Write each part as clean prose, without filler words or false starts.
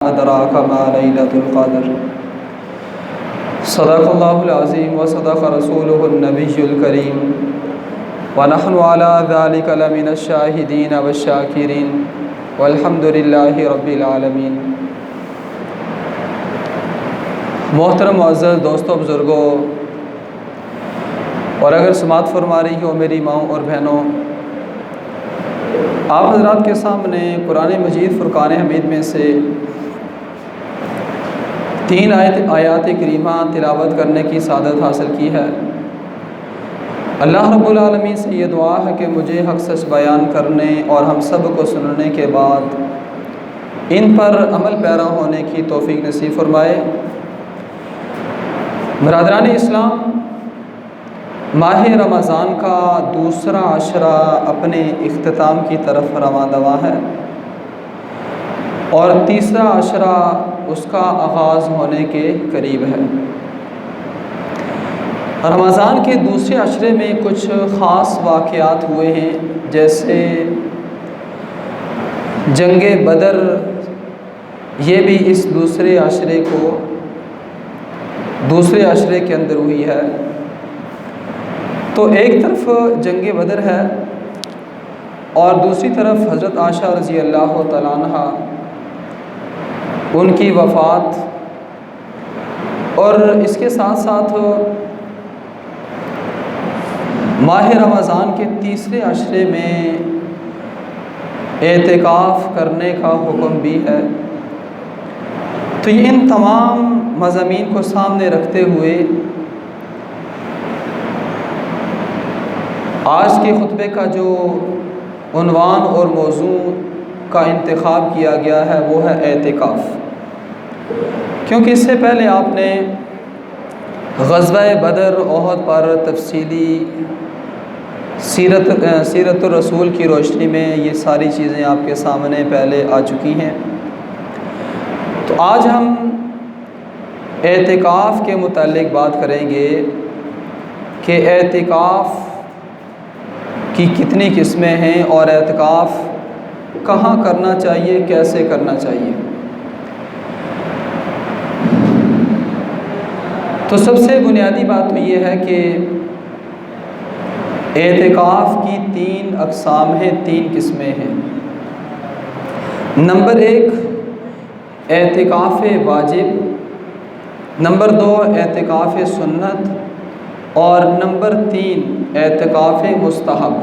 أدراك ما ليلة القدر صدق الله العظيم وصدق رسوله النبي الكريم ونحن على ذلك لمن الشاهدين والشاكرين والحمد لله رب العالمين۔ محترم معزز دوستوں، بزرگوں اور اگر سماعت فرما رہی ہو میری ماؤں اور بہنوں، آپ حضرات کے سامنے قرآن مجید فرقان حمید میں سے 3 آیات کریمہ تلاوت کرنے کی سعادت حاصل کی ہے۔ اللہ رب العالمین سے یہ دعا ہے کہ مجھے حق سچ بیان کرنے اور ہم سب کو سننے کے بعد ان پر عمل پیرا ہونے کی توفیق نصیب فرمائے۔ برادران اسلام، ماہ رمضان کا دوسرا عشرہ اپنے اختتام کی طرف رواں دواں ہے اور تیسرا عشرہ اس کا آغاز ہونے کے قریب ہے۔ رمضان کے دوسرے عشرے میں کچھ خاص واقعات ہوئے ہیں، جیسے جنگ بدر، یہ بھی اس دوسرے عشرے کے اندر ہوئی ہے۔ تو ایک طرف جنگ بدر ہے اور دوسری طرف حضرت عائشہ رضی اللہ تعالیٰ عنہ ان کی وفات، اور اس کے ساتھ ساتھ ماہ رمضان کے تیسرے عشرے میں اعتکاف کرنے کا حکم بھی ہے۔ تو ان تمام مضامین کو سامنے رکھتے ہوئے آج کے خطبے کا جو عنوان اور موضوع کا انتخاب کیا گیا ہے وہ ہے اعتکاف، کیونکہ اس سے پہلے آپ نے غزوہ بدر، احد پر تفصیلی سیرت الرسول کی روشنی میں یہ ساری چیزیں آپ کے سامنے پہلے آ چکی ہیں۔ تو آج ہم اعتکاف کے متعلق بات کریں گے کہ اعتکاف کی کتنی قسمیں ہیں اور اعتکاف کہاں کرنا چاہیے، کیسے کرنا چاہیے۔ تو سب سے بنیادی بات تو یہ ہے کہ اعتکاف کی 3 اقسام ہیں، 3 قسمیں ہیں۔ نمبر 1 اعتکاف واجب، نمبر 2 اعتکاف سنت، اور نمبر 3 اعتکاف مستحب۔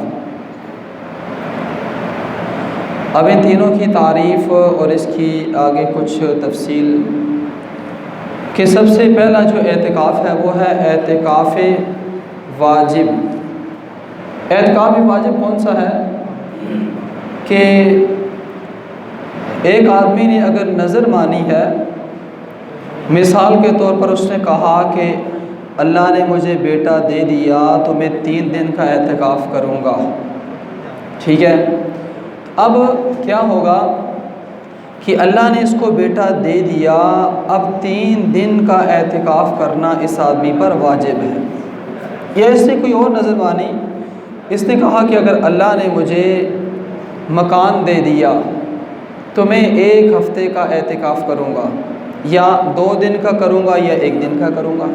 اب ان تینوں کی تعریف اور اس کی آگے کچھ تفصیل کہ سب سے پہلا جو اعتکاف ہے وہ ہے اعتکاف واجب۔ اعتکاف واجب کون سا ہے کہ ایک آدمی نے اگر نظر مانی ہے، مثال کے طور پر اس نے کہا کہ اللہ نے مجھے بیٹا دے دیا تو میں 3 دن کا اعتکاف کروں گا، ٹھیک ہے۔ اب کیا ہوگا کہ اللہ نے اس کو بیٹا دے دیا، اب 3 دن کا اعتکاف کرنا اس آدمی پر واجب ہے۔ یا اس نے کوئی اور نظر مانی، اس نے کہا کہ اگر اللہ نے مجھے مکان دے دیا تو میں 1 ہفتے کا اعتکاف کروں گا، یا 2 دن کا کروں گا، یا 1 دن کا کروں گا۔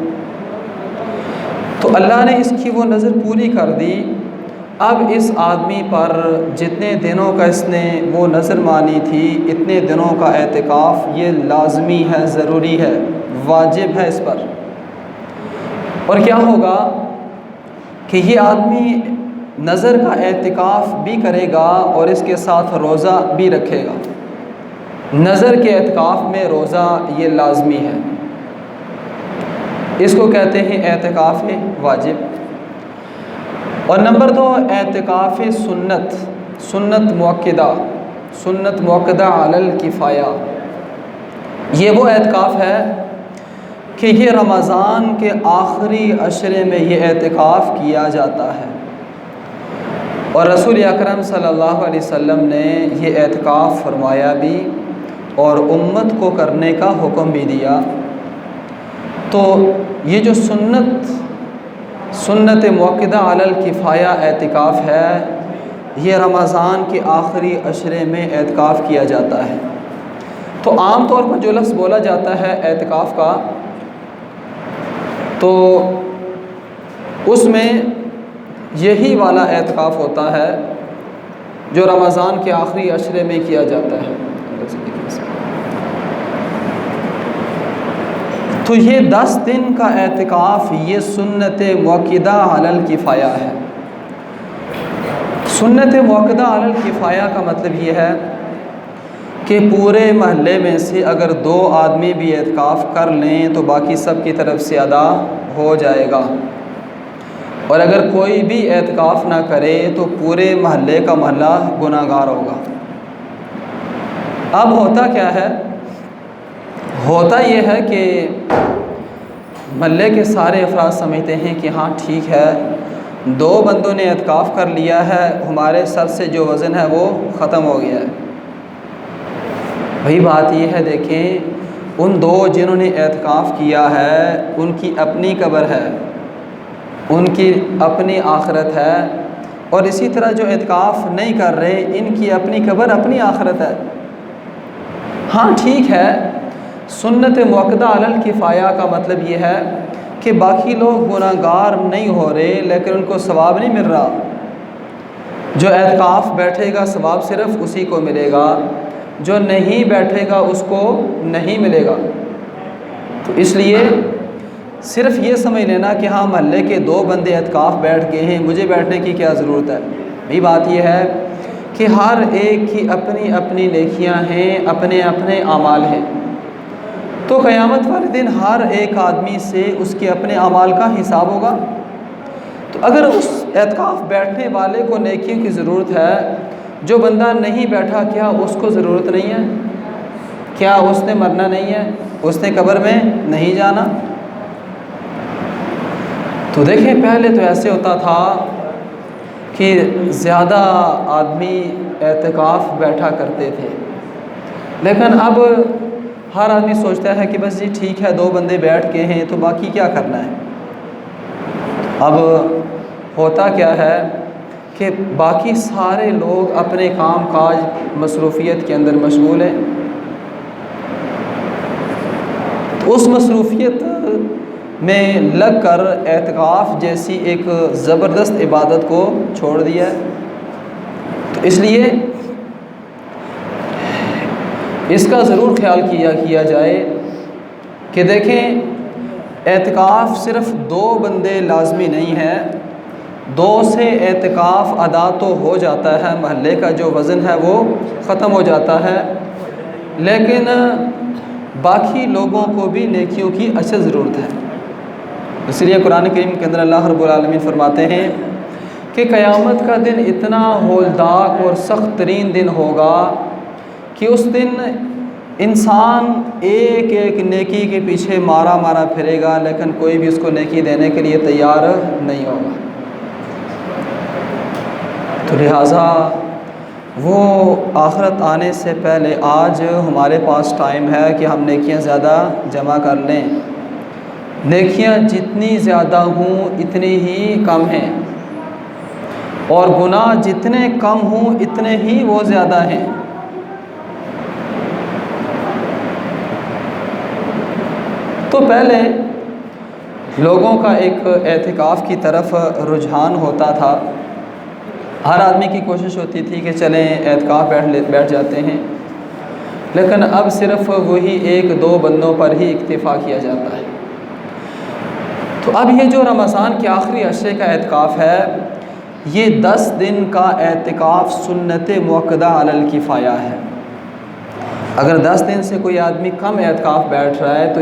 تو اللہ نے اس کی وہ نظر پوری کر دی۔ اب اس آدمی پر جتنے دنوں کا اس نے وہ نظر مانی تھی، اتنے دنوں کا اعتکاف یہ لازمی ہے، ضروری ہے، واجب ہے اس پر۔ اور کیا ہوگا کہ یہ آدمی نظر کا اعتکاف بھی کرے گا اور اس کے ساتھ روزہ بھی رکھے گا۔ نظر کے اعتکاف میں روزہ یہ لازمی ہے، اس کو کہتے ہیں اعتکاف واجب۔ اور نمبر 2 اعتکاف سنت موقدہ علی الکفایہ۔ یہ وہ اعتکاف ہے کہ یہ رمضان کے آخری عشرے میں یہ اعتکاف کیا جاتا ہے، اور رسول اکرم صلی اللہ علیہ وسلم نے یہ اعتکاف فرمایا بھی اور امت کو کرنے کا حکم بھی دیا۔ تو یہ جو سنت موقدہ علی الکفایہ اعتکاف ہے، یہ رمضان کے آخری عشرے میں اعتکاف کیا جاتا ہے۔ تو عام طور پر جو لفظ بولا جاتا ہے اعتکاف کا، تو اس میں یہی والا اعتکاف ہوتا ہے جو رمضان کے آخری عشرے میں کیا جاتا ہے۔ تو یہ 10 دن کا اعتکاف یہ سنت موقدہ علی الکفایہ ہے۔ سنت موقدہ علی الکفایہ کا مطلب یہ ہے کہ پورے محلے میں سے اگر 2 آدمی بھی اعتکاف کر لیں تو باقی سب کی طرف سے ادا ہو جائے گا، اور اگر کوئی بھی اعتکاف نہ کرے تو پورے محلے کا محلہ گناہ گار ہوگا۔ اب ہوتا کیا ہے؟ ہوتا یہ ہے کہ محلے کے سارے افراد سمجھتے ہیں کہ ہاں ٹھیک ہے، 2 بندوں نے اعتکاف کر لیا ہے، ہمارے سر سے جو وزن ہے وہ ختم ہو گیا ہے۔ وہی بات یہ ہے، دیکھیں ان 2 جنہوں نے اعتکاف کیا ہے ان کی اپنی قبر ہے، ان کی اپنی آخرت ہے، اور اسی طرح جو اعتکاف نہیں کر رہے ان کی اپنی قبر اپنی آخرت ہے۔ ہاں ٹھیک ہے، سنت موقدہ علی الکفایہ کا مطلب یہ ہے کہ باقی لوگ گناہ گار نہیں ہو رہے لیکن ان کو ثواب نہیں مل رہا۔ جو اعتکاف بیٹھے گا ثواب صرف اسی کو ملے گا، جو نہیں بیٹھے گا اس کو نہیں ملے گا۔ تو اس لیے صرف یہ سمجھ لینا کہ ہاں محلے کے 2 بندے اعتکاف بیٹھ گئے ہیں، مجھے بیٹھنے کی کیا ضرورت ہے۔ یہ بات یہ ہے کہ ہر ایک کی اپنی اپنی نیکیاں ہیں، اپنے اپنے اعمال ہیں، تو قیامت والے دن ہر ایک آدمی سے اس کے اپنے اعمال کا حساب ہوگا۔ تو اگر اس اعتکاف بیٹھنے والے کو نیکیوں کی ضرورت ہے، جو بندہ نہیں بیٹھا کیا اس کو ضرورت نہیں ہے؟ کیا اس نے مرنا نہیں ہے؟ اس نے قبر میں نہیں جانا؟ تو دیکھیں پہلے تو ایسے ہوتا تھا کہ زیادہ آدمی اعتکاف بیٹھا کرتے تھے، لیکن اب ہر آدمی سوچتا ہے کہ بس جی ٹھیک ہے 2 بندے بیٹھ کے ہیں تو باقی کیا کرنا ہے۔ اب ہوتا کیا ہے کہ باقی سارے لوگ اپنے کام کاج مصروفیت کے اندر مشغول ہیں، تو اس مصروفیت میں لگ کر اعتکاف جیسی ایک زبردست عبادت کو چھوڑ دیا ہے۔ تو اس لیے اس کا ضرور خیال کیا جائے کہ دیکھیں اعتکاف صرف 2 بندے لازمی نہیں ہے، 2 سے اعتکاف ادا تو ہو جاتا ہے، محلے کا جو وزن ہے وہ ختم ہو جاتا ہے، لیکن باقی لوگوں کو بھی نیکیوں کی اشد ضرورت ہے۔ اس لیے قرآن کریم کے اندر اللہ رب العالمین فرماتے ہیں کہ قیامت کا دن اتنا ہولناک اور سخت ترین دن ہوگا کہ اس دن انسان ایک ایک نیکی کے پیچھے مارا پھرے گا، لیکن کوئی بھی اس کو نیکی دینے کے لیے تیار نہیں ہوگا۔ تو لہٰذا وہ آخرت آنے سے پہلے آج ہمارے پاس ٹائم ہے کہ ہم نیکیاں زیادہ جمع کر لیں۔ نیکیاں جتنی زیادہ ہوں اتنی ہی کم ہیں، اور گناہ جتنے کم ہوں اتنے ہی وہ زیادہ ہیں۔ تو پہلے لوگوں کا ایک اعتکاف کی طرف رجحان ہوتا تھا، ہر آدمی کی کوشش ہوتی تھی کہ چلیں اعتکاف بیٹھ جاتے ہیں، لیکن اب صرف وہی 1-2 بندوں پر ہی اکتفا کیا جاتا ہے۔ تو اب یہ جو رمضان کے آخری عشرے کا اعتکاف ہے، یہ 10 دن کا اعتکاف سنت موقدہ علی الکفایہ ہے۔ اگر 10 دن سے کوئی آدمی کم اعتکاف بیٹھ رہا ہے تو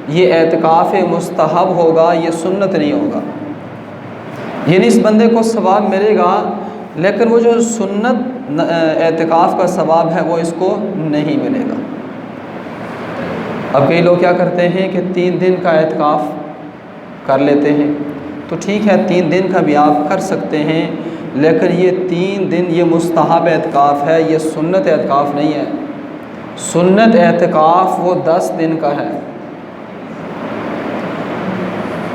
یہ اعتکاف مستحب ہوگا، یہ سنت نہیں ہوگا۔ یعنی اس بندے کو ثواب ملے گا، لیکن وہ جو سنت اعتکاف کا ثواب ہے وہ اس کو نہیں ملے گا۔ اب کئی لوگ کیا کرتے ہیں کہ 3 دن کا اعتکاف کر لیتے ہیں، تو ٹھیک ہے 3 دن کا بھی آپ کر سکتے ہیں، لیکن یہ 3 دن یہ مستحب اعتکاف ہے، یہ سنت اعتکاف نہیں ہے۔ سنت اعتکاف وہ 10 دن کا ہے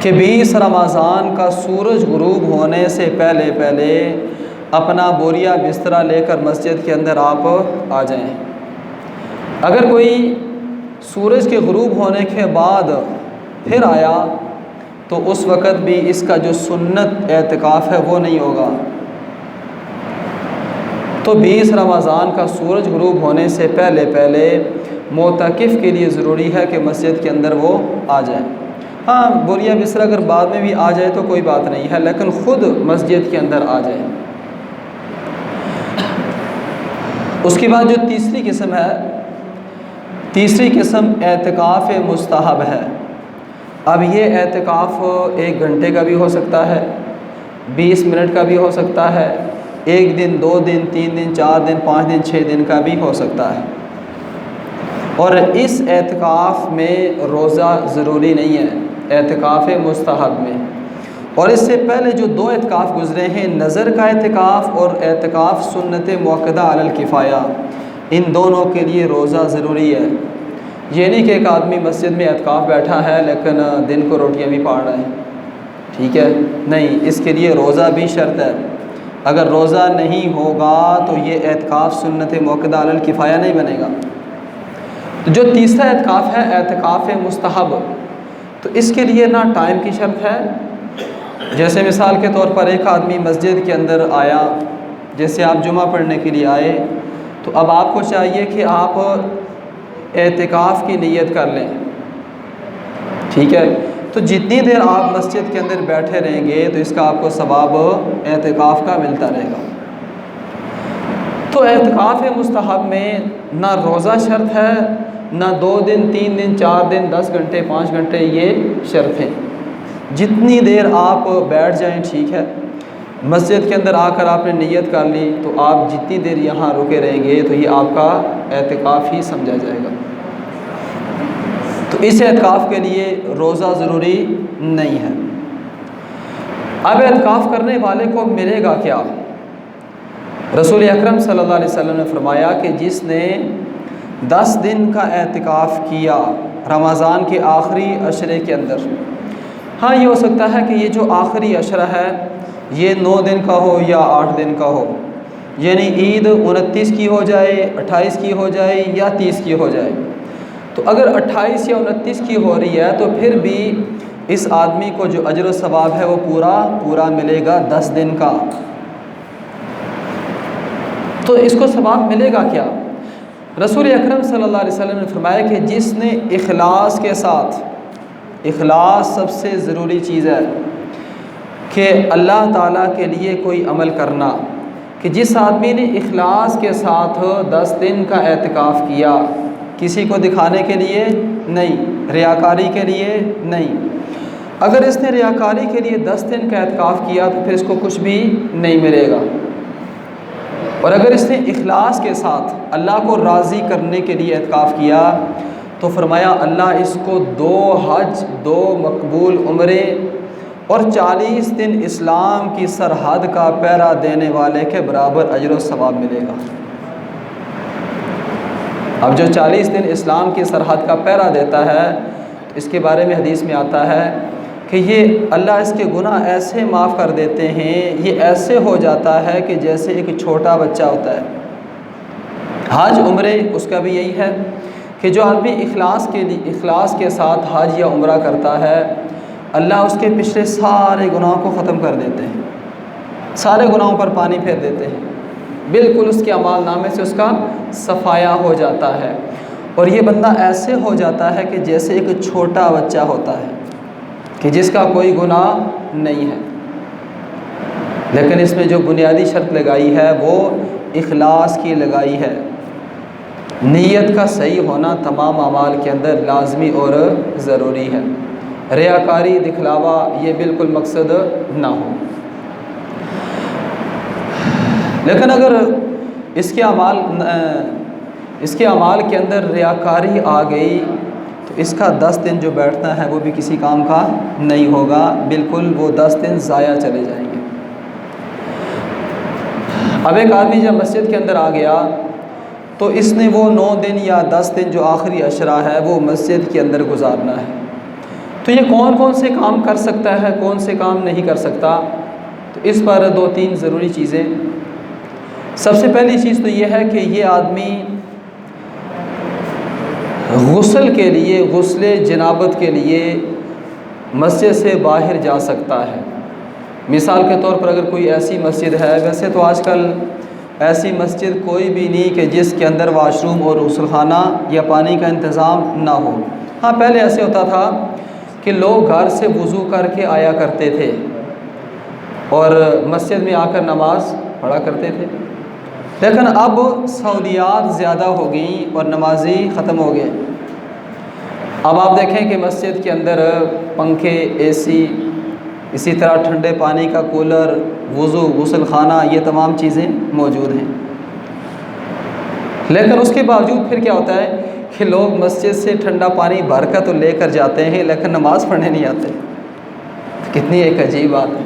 کہ 20 رمضان کا سورج غروب ہونے سے پہلے اپنا بوریا بسترا لے کر مسجد کے اندر آپ آ جائیں، اگر کوئی سورج کے غروب ہونے کے بعد پھر آیا تو اس وقت بھی اس کا جو سنت اعتکاف ہے وہ نہیں ہوگا۔ تو 20 رمضان کا سورج غروب ہونے سے پہلے معتکف کے لیے ضروری ہے کہ مسجد کے اندر وہ آ جائے۔ ہاں بوریا بستر اگر بعد میں بھی آ جائے تو کوئی بات نہیں ہے، لیکن خود مسجد کے اندر آ جائے۔ اس کے بعد جو تیسری قسم ہے، تیسری قسم اعتکاف مستحب ہے۔ اب یہ اعتکاف 1 گھنٹے کا بھی ہو سکتا ہے، 20 منٹ کا بھی ہو سکتا ہے، 1 دن 2 دن 3 دن 4 دن 5 دن 6 دن کا بھی ہو سکتا ہے۔ اور اس اعتکاف میں روزہ ضروری نہیں ہے، اعتکاف مستحب میں۔ اور اس سے پہلے جو 2 اعتکاف گزرے ہیں، نظر کا اعتکاف اور اعتکاف سنت مؤکدہ علی الکفایہ، ان دونوں کے لیے روزہ ضروری ہے۔ یہ نہیں کہ ایک آدمی مسجد میں اعتکاف بیٹھا ہے لیکن دن کو روٹیاں بھی پاڑ رہا ہے، ٹھیک ہے، نہیں، اس کے لیے روزہ بھی شرط ہے۔ اگر روزہ نہیں ہوگا تو یہ اعتکاف سنت مؤکدہ علی الکفایہ نہیں بنے گا۔ جو تیسرا اعتکاف ہے اعتکاف مستحب، تو اس کے لیے نہ ٹائم کی شرط ہے، جیسے مثال کے طور پر ایک آدمی مسجد کے اندر آیا، جیسے آپ جمعہ پڑھنے کے لیے آئے، تو اب آپ کو چاہیے کہ آپ اعتکاف کی نیت کر لیں، ٹھیک ہے، تو جتنی دیر آپ مسجد کے اندر بیٹھے رہیں گے تو اس کا آپ کو ثواب اعتکاف کا ملتا رہے گا۔ تو اعتکاف مستحب میں نہ روزہ شرط ہے، نہ 2 دن 3 دن 4 دن 10 گھنٹے 5 گھنٹے یہ شرط ہے، جتنی دیر آپ بیٹھ جائیں ٹھیک ہے۔ مسجد کے اندر آ کر آپ نے نیت کر لی تو آپ جتنی دیر یہاں رکے رہیں گے تو یہ آپ کا اعتکاف ہی سمجھا جائے گا۔ تو اس اعتکاف کے لیے روزہ ضروری نہیں ہے۔ اب اعتکاف کرنے والے کو ملے گا کیا؟ رسول اکرم صلی اللہ علیہ وسلم نے فرمایا کہ جس نے 10 دن کا اعتکاف کیا رمضان کے آخری عشرے کے اندر، ہاں یہ ہو سکتا ہے کہ یہ جو آخری عشرہ ہے یہ 9 دن کا ہو یا 8 دن کا ہو، یعنی عید 29 کی ہو جائے، 28 کی ہو جائے یا 30 کی ہو جائے، تو اگر 28 یا 29 کی ہو رہی ہے تو پھر بھی اس آدمی کو جو اجر و ثواب ہے وہ پورا ملے گا 10 دن کا۔ تو اس کو ثواب ملے گا کیا؟ رسول اکرم صلی اللہ علیہ وسلم نے فرمایا کہ جس نے اخلاص کے ساتھ، اخلاص سب سے ضروری چیز ہے کہ اللہ تعالیٰ کے لیے کوئی عمل کرنا، کہ جس آدمی نے اخلاص کے ساتھ 10 دن کا اعتکاف کیا، کسی کو دکھانے کے لیے نہیں، ریاکاری کے لیے نہیں، اگر اس نے ریاکاری کے لیے 10 دن کا اعتکاف کیا تو پھر اس کو کچھ بھی نہیں ملے گا۔ اور اگر اس نے اخلاص کے ساتھ اللہ کو راضی کرنے کے لیے اعتکاف کیا تو فرمایا اللہ اس کو 2 حج 2 مقبول عمرے اور 40 دن اسلام کی سرحد کا پہرا دینے والے کے برابر اجر و ثواب ملے گا۔ اب جو 40 دن اسلام کی سرحد کا پہرا دیتا ہے اس کے بارے میں حدیث میں آتا ہے کہ یہ اللہ اس کے گناہ ایسے معاف کر دیتے ہیں، یہ ایسے ہو جاتا ہے کہ جیسے ایک چھوٹا بچہ ہوتا ہے۔ حج عمرے اس کا بھی یہی ہے کہ جو آدمی اخلاص کے ساتھ حج یا عمرہ کرتا ہے اللہ اس کے پچھلے سارے گناہوں کو ختم کر دیتے ہیں، سارے گناہوں پر پانی پھیر دیتے ہیں، بالکل اس کے اعمال نامے سے اس کا صفایا ہو جاتا ہے، اور یہ بندہ ایسے ہو جاتا ہے کہ جیسے ایک چھوٹا بچہ ہوتا ہے کہ جس کا کوئی گناہ نہیں ہے۔ لیکن اس میں جو بنیادی شرط لگائی ہے وہ اخلاص کی لگائی ہے، نیت کا صحیح ہونا تمام اعمال کے اندر لازمی اور ضروری ہے، ریاکاری دکھلاوا یہ بالکل مقصد نہ ہو۔ لیکن اگر اس کے اعمال کے اندر ریاکاری آ گئی تو اس کا 10 دن جو بیٹھنا ہے وہ بھی کسی کام کا نہیں ہوگا، بالکل وہ 10 دن ضائع چلے جائیں گے۔ اب ایک آدمی جب مسجد کے اندر آ گیا تو اس نے وہ 9 دن یا 10 دن جو آخری عشرہ ہے وہ مسجد کے اندر گزارنا ہے، تو یہ کون کون سے کام کر سکتا ہے، کون سے کام نہیں کر سکتا، تو اس پر 2-3 ضروری چیزیں۔ سب سے پہلی چیز تو یہ ہے کہ یہ آدمی غسل کے لیے، غسل جنابت کے لیے مسجد سے باہر جا سکتا ہے۔ مثال کے طور پر اگر کوئی ایسی مسجد ہے، ویسے تو آج کل ایسی مسجد کوئی بھی نہیں کہ جس کے اندر واش روم اور غسل خانہ یا پانی کا انتظام نہ ہو۔ ہاں پہلے ایسے ہوتا تھا کہ لوگ گھر سے وضو کر کے آیا کرتے تھے اور مسجد میں آ کر نماز پڑھا کرتے تھے، لیکن اب سہولیات زیادہ ہو گئیں اور نمازی ختم ہو گئے۔ اب آپ دیکھیں کہ مسجد کے اندر پنکھے، اے سی، اسی طرح ٹھنڈے پانی کا کولر، وضو، غسل خانہ، یہ تمام چیزیں موجود ہیں، لیکن اس کے باوجود پھر کیا ہوتا ہے کہ لوگ مسجد سے ٹھنڈا پانی بھر کر تو لے کر جاتے ہیں لیکن نماز پڑھنے نہیں آتے۔ کتنی ایک عجیب بات ہے،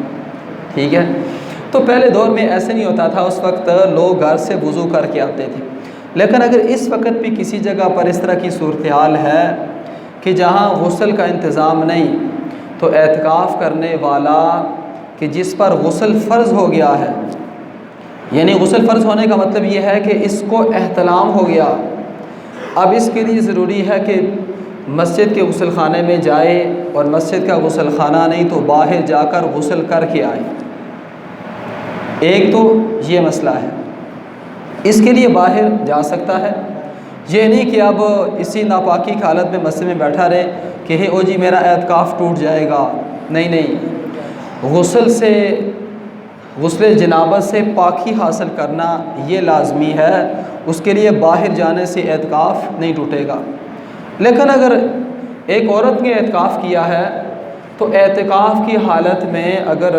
ٹھیک ہے۔ تو پہلے دور میں ایسے نہیں ہوتا تھا، اس وقت لوگ گھر سے وضو کر کے آتے تھے، لیکن اگر اس وقت بھی کسی جگہ پر اس طرح کی صورتحال ہے کہ جہاں غسل کا انتظام نہیں، تو اعتکاف کرنے والا کہ جس پر غسل فرض ہو گیا ہے، یعنی غسل فرض ہونے کا مطلب یہ ہے کہ اس کو احتلام ہو گیا، اب اس کے لیے ضروری ہے کہ مسجد کے غسل خانے میں جائے، اور مسجد کا غسل خانہ نہیں تو باہر جا کر غسل کر کے آئے۔ ایک تو یہ مسئلہ ہے، اس کے لیے باہر جا سکتا ہے، یہ نہیں کہ اب اسی ناپاکی کی حالت میں مسجد میں بیٹھا رہے کہ او جی میرا اعتکاف ٹوٹ جائے گا۔ نہیں، غسل جنابت سے پاکی حاصل کرنا یہ لازمی ہے، اس کے لیے باہر جانے سے اعتکاف نہیں ٹوٹے گا۔ لیکن اگر ایک عورت نے اعتکاف کیا ہے تو اعتکاف کی حالت میں اگر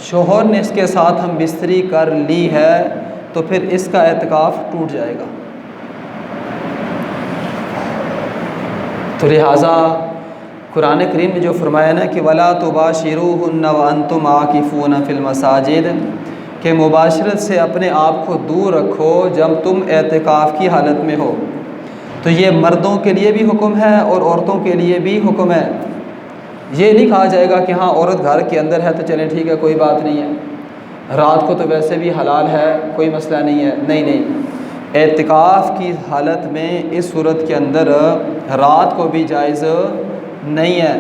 شوہر نے اس کے ساتھ ہم بستری کر لی ہے تو پھر اس کا اعتکاف ٹوٹ جائے گا۔ تو لہٰذا قرآن کریم نے جو فرمایا نا کہ وَلَا تُبَاشِرُوهُنَّ وَأَنْتُمْ عَاكِفُونَ فِي الْمَسَاجِدِ، کہ مباشرت سے اپنے آپ کو دور رکھو جب تم اعتکاف کی حالت میں ہو۔ تو یہ مردوں کے لیے بھی حکم ہے اور عورتوں کے لیے بھی حکم ہے۔ یہ نہیں کہا جائے گا کہ ہاں عورت گھر کے اندر ہے تو چلیں ٹھیک ہے کوئی بات نہیں ہے، رات کو تو ویسے بھی حلال ہے کوئی مسئلہ نہیں ہے۔ نہیں، اعتکاف کی حالت میں اس صورت کے اندر رات کو بھی جائز نہیں ہے،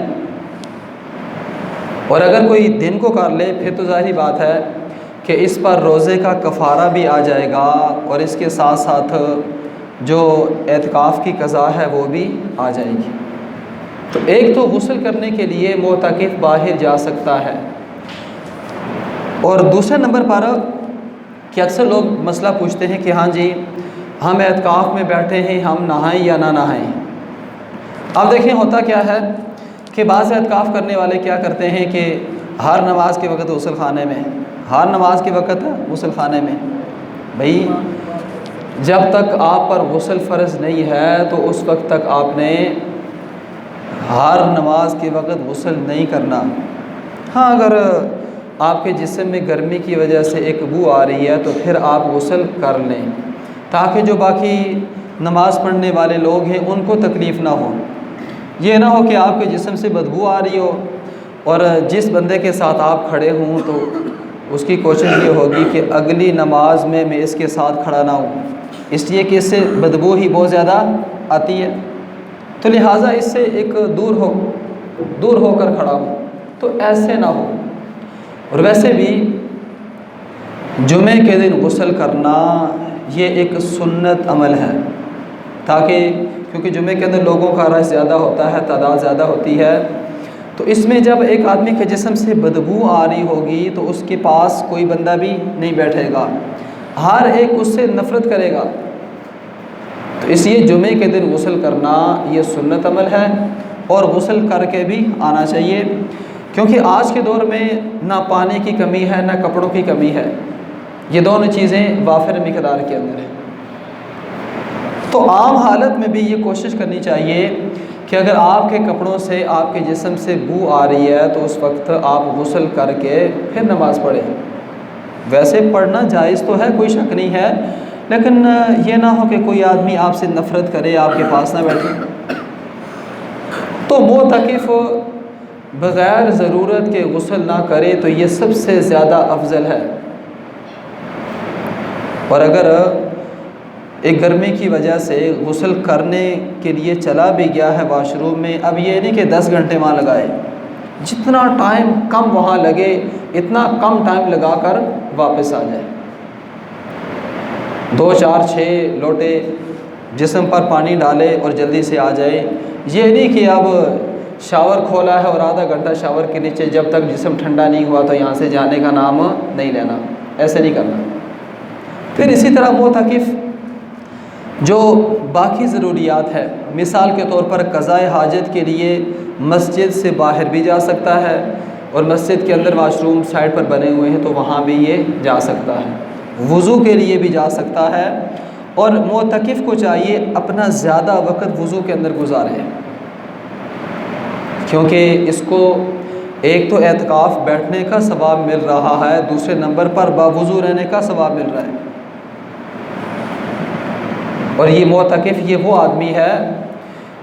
اور اگر کوئی دن کو کر لے پھر تو ظاہری بات ہے کہ اس پر روزے کا کفارہ بھی آ جائے گا، اور اس کے ساتھ ساتھ جو اعتکاف کی قضا ہے وہ بھی آ جائے گی۔ تو ایک تو غسل کرنے کے لیے معتکف باہر جا سکتا ہے، اور دوسرے نمبر پر کہ اکثر لوگ مسئلہ پوچھتے ہیں کہ ہاں جی ہم اعتکاف میں بیٹھے ہیں، ہم نہائیں یا نہ نہائیں۔ اب دیکھیں ہوتا کیا ہے کہ بعض اعتکاف کرنے والے کیا کرتے ہیں کہ ہر نماز کے وقت غسل خانے میں، ہر نماز کے وقت غسل خانے میں۔ بھائی جب تک آپ پر غسل فرض نہیں ہے تو اس وقت تک آپ نے ہر نماز کے وقت غسل نہیں کرنا۔ ہاں اگر آپ کے جسم میں گرمی کی وجہ سے ایک بو آ رہی ہے تو پھر آپ غسل کر لیں، تاکہ جو باقی نماز پڑھنے والے لوگ ہیں ان کو تکلیف نہ ہو۔ یہ نہ ہو کہ آپ کے جسم سے بدبو آ رہی ہو اور جس بندے کے ساتھ آپ کھڑے ہوں تو اس کی کوشش یہ ہوگی کہ اگلی نماز میں اس کے ساتھ کھڑا نہ ہوں، اس لیے کہ اس سے بدبو ہی بہت زیادہ آتی ہے۔ تو لہٰذا اس سے ایک دور ہو کر کھڑا ہو، تو ایسے نہ ہو۔ اور ویسے بھی جمعے کے دن غسل کرنا یہ ایک سنت عمل ہے، تاکہ کیونکہ جمعے کے اندر لوگوں کا رش زیادہ ہوتا ہے، تعداد زیادہ ہوتی ہے، تو اس میں جب ایک آدمی کے جسم سے بدبو آ رہی ہوگی تو اس کے پاس کوئی بندہ بھی نہیں بیٹھے گا، ہر ایک اس سے نفرت کرے گا۔ تو اس لیے جمعے کے دن غسل کرنا یہ سنت عمل ہے، اور غسل کر کے بھی آنا چاہیے، کیونکہ آج کے دور میں نہ پانی کی کمی ہے نہ کپڑوں کی کمی ہے، یہ دونوں چیزیں وافر مقدار کے اندر ہیں۔ تو عام حالت میں بھی یہ کوشش کرنی چاہیے کہ اگر آپ کے کپڑوں سے آپ کے جسم سے بو آ رہی ہے تو اس وقت آپ غسل کر کے پھر نماز پڑھیں۔ ویسے پڑھنا جائز تو ہے، کوئی شک نہیں ہے، لیکن یہ نہ ہو کہ کوئی آدمی آپ سے نفرت کرے، آپ کے پاس نہ بیٹھے۔ تو معتکف بغیر ضرورت کے غسل نہ کرے تو یہ سب سے زیادہ افضل ہے، اور اگر ایک گرمی کی وجہ سے غسل کرنے کے لیے چلا بھی گیا ہے واش روم میں، اب یہ نہیں کہ 10 گھنٹے وہاں لگائے، جتنا ٹائم کم وہاں لگے اتنا کم ٹائم لگا کر واپس آ جائے۔ 2 4 6 لوٹے جسم پر پانی ڈالے اور جلدی سے آ جائے۔ یہ نہیں کہ اب شاور کھولا ہے اور آدھا گھنٹہ شاور کے نیچے جب تک جسم ٹھنڈا نہیں ہوا تو یہاں سے جانے کا نام نہیں لینا، ایسے نہیں کرنا۔ پھر اسی طرح معتکف جو باقی ضروریات ہے، مثال کے طور پر قضاء حاجت کے لیے مسجد سے باہر بھی جا سکتا ہے، اور مسجد کے اندر واش روم سائڈ پر بنے ہوئے ہیں تو وہاں بھی یہ جا سکتا ہے، وضو کے لیے بھی جا سکتا ہے۔ اور معتکف کو چاہیے اپنا زیادہ وقت وضو کے اندر گزارے، کیونکہ اس کو ایک تو اعتکاف بیٹھنے کا ثواب مل رہا ہے، دوسرے نمبر پر باوضو رہنے کا ثواب مل رہا ہے۔ اور یہ معتکف یہ وہ آدمی ہے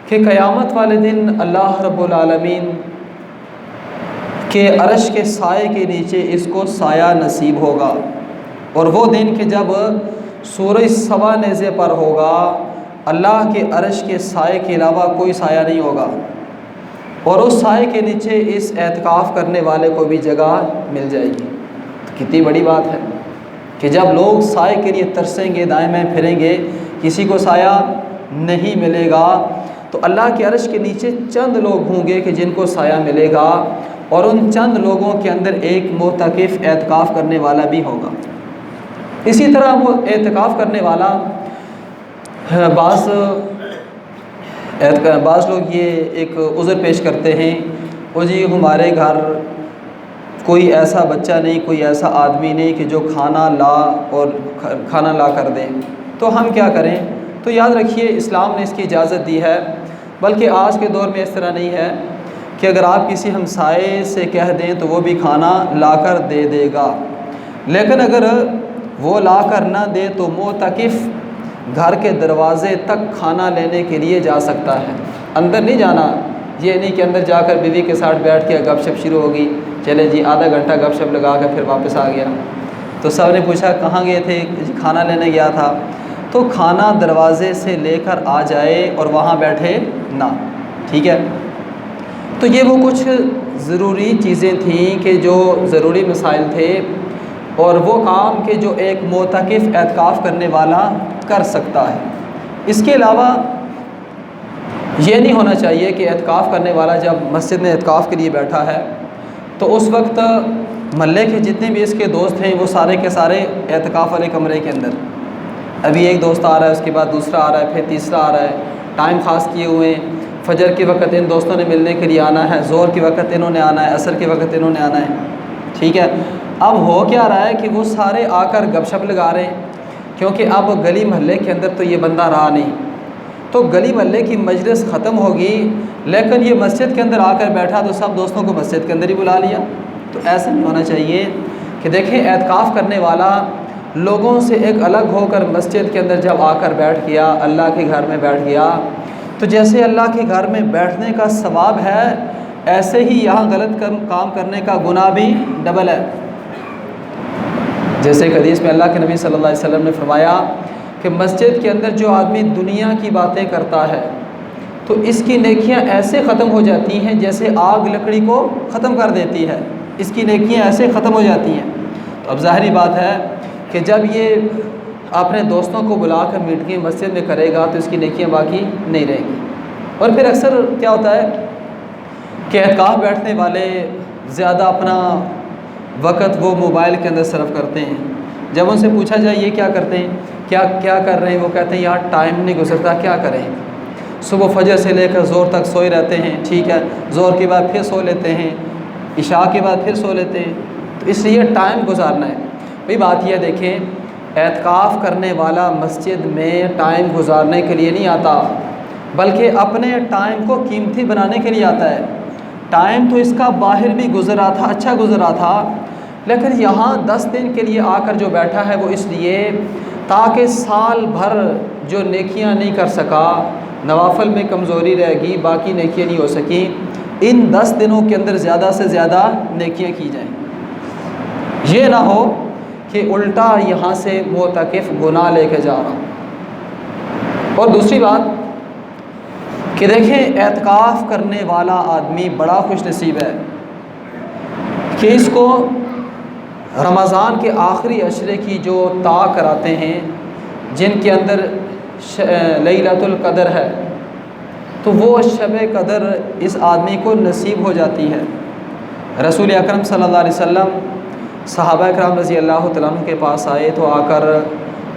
کہ قیامت والے دن اللہ رب العالمین کے عرش کے سائے کے نیچے اس کو سایہ نصیب ہوگا، اور وہ دن کہ جب سورج سوا نیزے پر ہوگا، اللہ کے عرش کے سائے کے علاوہ کوئی سایہ نہیں ہوگا، اور اس سائے کے نیچے اس اعتکاف کرنے والے کو بھی جگہ مل جائے گی۔ تو کتنی بڑی بات ہے کہ جب لوگ سائے کے لیے ترسیں گے، دائیں بائیں پھریں گے، کسی کو سایہ نہیں ملے گا، تو اللہ کے عرش کے نیچے چند لوگ ہوں گے کہ جن کو سایہ ملے گا، اور ان چند لوگوں کے اندر ایک معتکف اعتکاف کرنے والا بھی ہوگا۔ اسی طرح وہ اعتکاف کرنے والا بعض لوگ یہ ایک عذر پیش کرتے ہیں، وہ جی ہمارے گھر کوئی ایسا بچہ نہیں، کوئی ایسا آدمی نہیں کہ جو کھانا لا کر دے، تو ہم کیا کریں؟ تو یاد رکھیے اسلام نے اس کی اجازت دی ہے، بلکہ آج کے دور میں اس طرح نہیں ہے کہ اگر آپ کسی ہمسائے سے کہہ دیں تو وہ بھی کھانا لا کر دے دے گا، لیکن اگر وہ لا کر نہ دے تو معتکف گھر کے دروازے تک کھانا لینے کے لیے جا سکتا ہے، اندر نہیں جانا۔ یہ نہیں کہ اندر جا کر بیوی کے ساتھ بیٹھ کے گپ شپ شروع ہوگی، چلے جی آدھا گھنٹہ گپ شپ لگا کر پھر واپس آ گیا، تو سب نے پوچھا کہاں گئے تھے؟ کھانا لینے گیا تھا۔ تو کھانا دروازے سے لے کر آ جائے اور وہاں بیٹھے نہ، ٹھیک ہے؟ تو یہ وہ کچھ ضروری چیزیں تھیں کہ جو ضروری مسائل تھے، اور وہ کام کہ جو ایک معتکف اعتکاف کرنے والا کر سکتا ہے۔ اس کے علاوہ یہ نہیں ہونا چاہیے کہ اعتکاف کرنے والا جب مسجد میں اعتکاف کے لیے بیٹھا ہے تو اس وقت محلے کے جتنے بھی اس کے دوست ہیں وہ سارے کے سارے اعتکاف والے کمرے کے اندر، ابھی ایک دوست آ رہا ہے، اس کے بعد دوسرا آ رہا ہے، پھر تیسرا آ رہا ہے، ٹائم خاص کیے ہوئے ہیں، فجر کے وقت ان دوستوں نے ملنے کے لیے آنا ہے، ظہر کے وقت انہوں نے آنا ہے، عصر کے وقت انہوں نے آنا ہے، ٹھیک ہے؟ اب ہو کیا رہا ہے کہ وہ سارے آ کر گپ شپ لگا رہے ہیں، کیونکہ اب گلی محلے کے اندر تو یہ بندہ رہا نہیں، تو گلی محلے کی مجلس ختم ہوگی، لیکن یہ مسجد کے اندر آ کر بیٹھا تو سب دوستوں کو مسجد کے اندر ہی بلا لیا۔ تو ایسا نہیں ہونا چاہیے کہ دیکھیں اعتکاف کرنے والا لوگوں سے ایک الگ ہو کر مسجد کے اندر جب آ کر بیٹھ گیا، اللہ کے گھر میں بیٹھ گیا، تو جیسے اللہ کے گھر میں بیٹھنے کا ثواب ہے، ایسے ہی یہاں غلط کام کرنے کا گناہ بھی ڈبل ہے۔ جیسے کہ حدیث میں اللہ کے نبی صلی اللہ علیہ وسلم نے فرمایا کہ مسجد کے اندر جو آدمی دنیا کی باتیں کرتا ہے تو اس کی نیکیاں ایسے ختم ہو جاتی ہیں جیسے آگ لکڑی کو ختم کر دیتی ہے، اس کی نیکیاں ایسے ختم ہو جاتی ہیں۔ تو اب ظاہری بات ہے کہ جب یہ اپنے دوستوں کو بلا کر میٹنگیں مسجد میں کرے گا تو اس کی نیکیاں باقی نہیں رہیں گی۔ اور پھر اکثر کیا ہوتا ہے کہ اعتکاف بیٹھنے والے زیادہ اپنا وقت وہ موبائل کے اندر صرف کرتے ہیں۔ جب ان سے پوچھا جائے یہ کیا کرتے ہیں، کیا کر رہے ہیں، وہ کہتے ہیں یار ٹائم نہیں گزرتا، کیا کریں، صبح فجر سے لے کر زور تک سوئے رہتے ہیں، ٹھیک ہے، زور کے بعد پھر سو لیتے ہیں، عشاء کے بعد پھر سو لیتے ہیں، تو اس لیے ٹائم گزارنا ہے۔ بھئی بات یہ دیکھیں، اعتکاف کرنے والا مسجد میں ٹائم گزارنے کے لیے نہیں آتا، بلکہ اپنے ٹائم کو قیمتی بنانے کے لیے آتا ہے۔ ٹائم تو اس کا باہر بھی گزرا تھا، اچھا گزرا تھا، لیکن یہاں 10 دن کے لیے آ کر جو بیٹھا ہے وہ اس لیے تاکہ سال بھر جو نیکیاں نہیں کر سکا، نوافل میں کمزوری رہ گئی، باقی نیکیاں نہیں ہو سکیں، ان 10 دنوں کے اندر زیادہ سے زیادہ نیکیاں کی جائیں۔ یہ نہ ہو کہ الٹا یہاں سے معتکف گناہ لے کے جا رہا، اور دوسری بات کہ دیکھیں اعتکاف کرنے والا آدمی بڑا خوش نصیب ہے کہ اس کو رمضان کے آخری عشرے کی جو طاع کراتے ہیں، جن کے اندر لیلۃ القدر ہے، تو وہ شب قدر اس آدمی کو نصیب ہو جاتی ہے۔ رسول اکرم صلی اللہ علیہ وسلم صحابہ کرام رضی اللہ تعالیٰ عنہ کے پاس آئے تو آ کر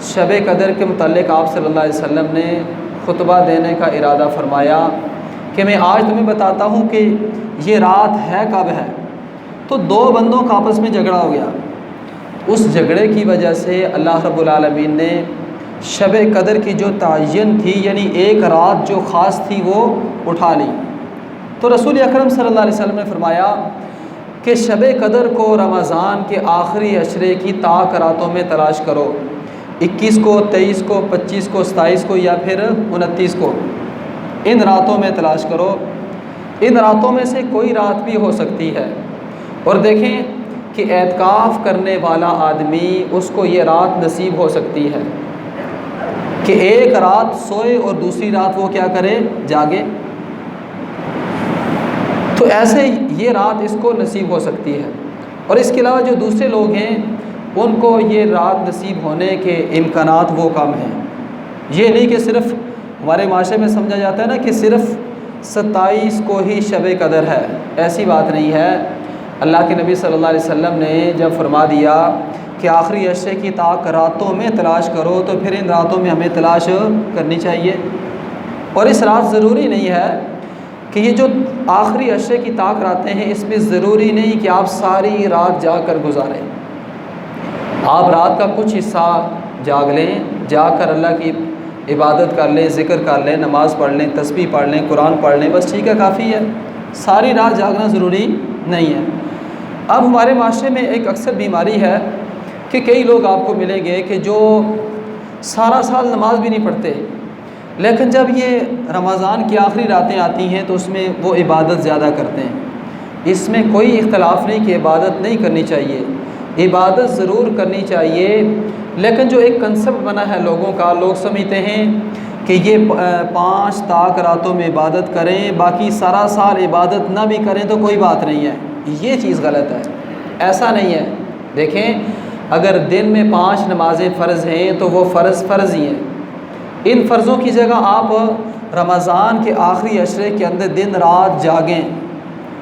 شب قدر کے متعلق آپ صلی اللہ علیہ وسلم نے خطبہ دینے کا ارادہ فرمایا کہ میں آج تمہیں بتاتا ہوں کہ یہ رات ہے کب ہے۔ تو دو بندوں کا آپس میں جھگڑا ہو گیا، اس جھگڑے کی وجہ سے اللہ رب العالمین نے شب قدر کی جو تعین تھی، یعنی ایک رات جو خاص تھی، وہ اٹھا لی۔ تو رسول اکرم صلی اللہ علیہ وسلم نے فرمایا کہ شب قدر کو رمضان کے آخری عشرے کی طاع راتوں میں تلاش کرو، 21 کو، 23 کو، 25 کو، 27 کو یا پھر 29 کو، ان راتوں میں تلاش کرو۔ ان راتوں میں سے کوئی رات بھی ہو سکتی ہے۔ اور دیکھیں کہ اعتکاف کرنے والا آدمی، اس کو یہ رات نصیب ہو سکتی ہے کہ ایک رات سوئے اور دوسری رات وہ کیا کرے، جاگے۔ تو ایسے یہ رات اس کو نصیب ہو سکتی ہے۔ اور اس کے علاوہ جو دوسرے لوگ ہیں، ان کو یہ رات نصیب ہونے کے امکانات وہ کم ہیں۔ یہ نہیں کہ صرف ہمارے معاشرے میں سمجھا جاتا ہے نا کہ صرف 27 کو ہی شب قدر ہے، ایسی بات نہیں ہے۔ اللہ کے نبی صلی اللہ علیہ وسلم نے جب فرما دیا کہ آخری عشرے کی طاع راتوں میں تلاش کرو، تو پھر ان راتوں میں ہمیں تلاش کرنی چاہیے۔ اور اس رات ضروری نہیں ہے کہ یہ جو آخری عشرے کی طاع راتیں ہیں، اس میں ضروری نہیں کہ آپ ساری رات جاگ کر گزاریں۔ آپ رات کا کچھ حصہ جاگ لیں، جاگ کر اللہ کی عبادت کر لیں، ذکر کر لیں، نماز پڑھ لیں، تسبیح پڑھ لیں، قرآن پڑھ لیں، بس ٹھیک ہے، کافی ہے۔ ساری رات جاگنا ضروری نہیں ہے۔ اب ہمارے معاشرے میں ایک اکثر بیماری ہے کہ کئی لوگ آپ کو ملیں گے کہ جو سارا سال نماز بھی نہیں پڑھتے، لیکن جب یہ رمضان کی آخری راتیں آتی ہیں تو اس میں وہ عبادت زیادہ کرتے ہیں۔ اس میں کوئی اختلاف نہیں کہ عبادت نہیں کرنی چاہیے، عبادت ضرور کرنی چاہیے، لیکن جو ایک کنسپٹ بنا ہے لوگوں کا، لوگ سمجھتے ہیں کہ یہ 5 طاق راتوں میں عبادت کریں، باقی سارا سال عبادت نہ بھی کریں تو کوئی بات نہیں ہے۔ یہ چیز غلط ہے، ایسا نہیں ہے۔ دیکھیں، اگر دن میں 5 نمازیں فرض ہیں تو وہ فرض ہی ہیں۔ ان فرضوں کی جگہ آپ رمضان کے آخری عشرے کے اندر دن رات جاگیں،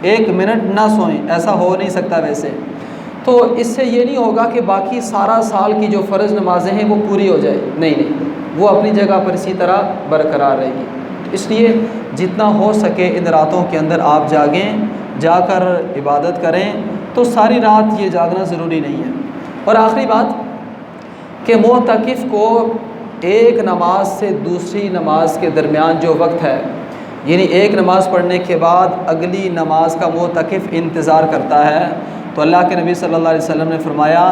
1 منٹ نہ سوئیں، ایسا ہو نہیں سکتا ویسے۔ تو اس سے یہ نہیں ہوگا کہ باقی سارا سال کی جو فرض نمازیں ہیں وہ پوری ہو جائے، نہیں، وہ اپنی جگہ پر اسی طرح برقرار رہے گی۔ اس لیے جتنا ہو سکے ان راتوں کے اندر آپ جاگیں، جا کر عبادت کریں۔ تو ساری رات یہ جاگنا ضروری نہیں ہے۔ اور آخری بات کہ معتکف کو ایک نماز سے دوسری نماز کے درمیان جو وقت ہے، یعنی ایک نماز پڑھنے کے بعد اگلی نماز کا معتکف انتظار کرتا ہے، تو اللہ کے نبی صلی اللہ علیہ وسلم نے فرمایا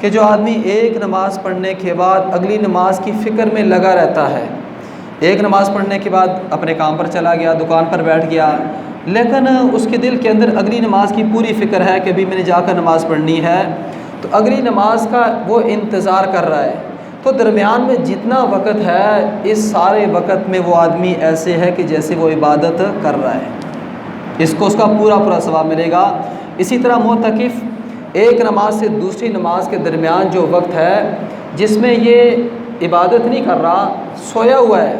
کہ جو آدمی ایک نماز پڑھنے کے بعد اگلی نماز کی فکر میں لگا رہتا ہے، ایک نماز پڑھنے کے بعد اپنے کام پر چلا گیا، دکان پر بیٹھ گیا، لیکن اس کے دل کے اندر اگلی نماز کی پوری فکر ہے کہ ابھی میں نے جا کر نماز پڑھنی ہے، تو اگلی نماز کا وہ انتظار کر رہا ہے، تو درمیان میں جتنا وقت ہے، اس سارے وقت میں وہ آدمی ایسے ہے کہ جیسے وہ عبادت کر رہا ہے، اس کو اس کا پورا ثواب ملے گا۔ اسی طرح معتکف ایک نماز سے دوسری نماز کے درمیان جو وقت ہے، جس میں یہ عبادت نہیں کر رہا، سویا ہوا ہے،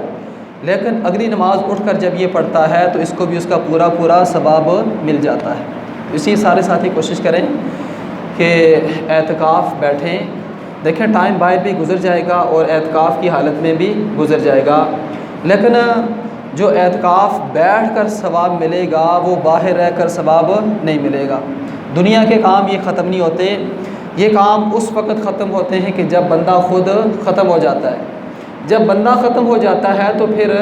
لیکن اگلی نماز اٹھ کر جب یہ پڑھتا ہے تو اس کو بھی اس کا پورا ثواب مل جاتا ہے۔ اسی سارے ساتھی کوشش کریں کہ اعتکاف بیٹھیں۔ دیکھیں ٹائم باہر بھی گزر جائے گا اور اعتکاف کی حالت میں بھی گزر جائے گا، لیکن جو اعتکاف بیٹھ کر ثواب ملے گا وہ باہر رہ کر ثواب نہیں ملے گا۔ دنیا کے کام یہ ختم نہیں ہوتے، یہ کام اس وقت ختم ہوتے ہیں کہ جب بندہ خود ختم ہو جاتا ہے۔ جب بندہ ختم ہو جاتا ہے تو پھر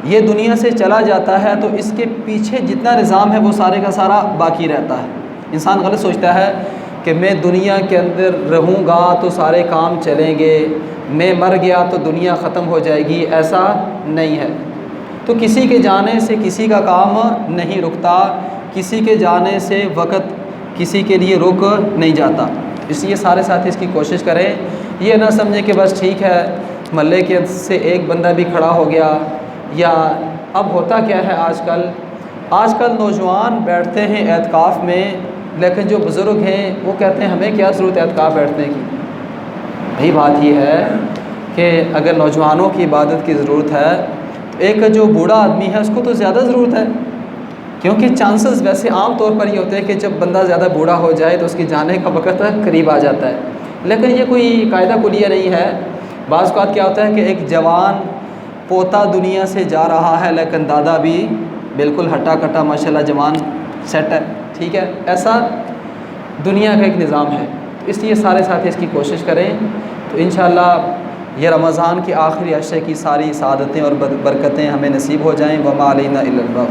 یہ دنیا سے چلا جاتا ہے، تو اس کے پیچھے جتنا نظام ہے وہ سارے کا سارا باقی رہتا ہے۔ انسان غلط سوچتا ہے کہ میں دنیا کے اندر رہوں گا تو سارے کام چلیں گے، میں مر گیا تو دنیا ختم ہو جائے گی، ایسا نہیں ہے۔ تو کسی کے جانے سے کسی کا کام نہیں رکتا، کسی کے جانے سے وقت کسی کے لیے رک نہیں جاتا۔ اس لیے سارے ساتھی اس کی کوشش کریں، یہ نہ سمجھیں کہ بس ٹھیک ہے محلے کے سے ایک بندہ بھی کھڑا ہو گیا، یا اب ہوتا کیا ہے آج کل نوجوان بیٹھتے ہیں اعتکاف میں، لیکن جو بزرگ ہیں وہ کہتے ہیں ہمیں کیا ضرورت ہے اعتکاف بیٹھنے کی۔ یہی بات یہ ہے کہ اگر نوجوانوں کی عبادت کی ضرورت ہے تو ایک جو بوڑھا آدمی ہے اس کو تو زیادہ ضرورت ہے، کیونکہ چانسز ویسے عام طور پر یہ ہوتے ہیں کہ جب بندہ زیادہ بوڑھا ہو جائے تو اس کی جانے کا وقت قریب آ جاتا ہے، لیکن یہ کوئی قاعدہ کلیہ نہیں ہے۔ بعض اوقات کیا ہوتا ہے کہ ایک جوان پوتا دنیا سے جا رہا ہے لیکن دادا بھی بالکل ہٹا کٹا ماشاءاللہ جوان سیٹ ہے، ٹھیک ہے، ایسا دنیا کا ایک نظام ہے، اس لیے سارے ساتھی اس کی کوشش کریں تو انشاءاللہ یہ رمضان کے آخری عشرے کی ساری سعادتیں اور برکتیں ہمیں نصیب ہو جائیں۔ وما علینا الا البلاغ۔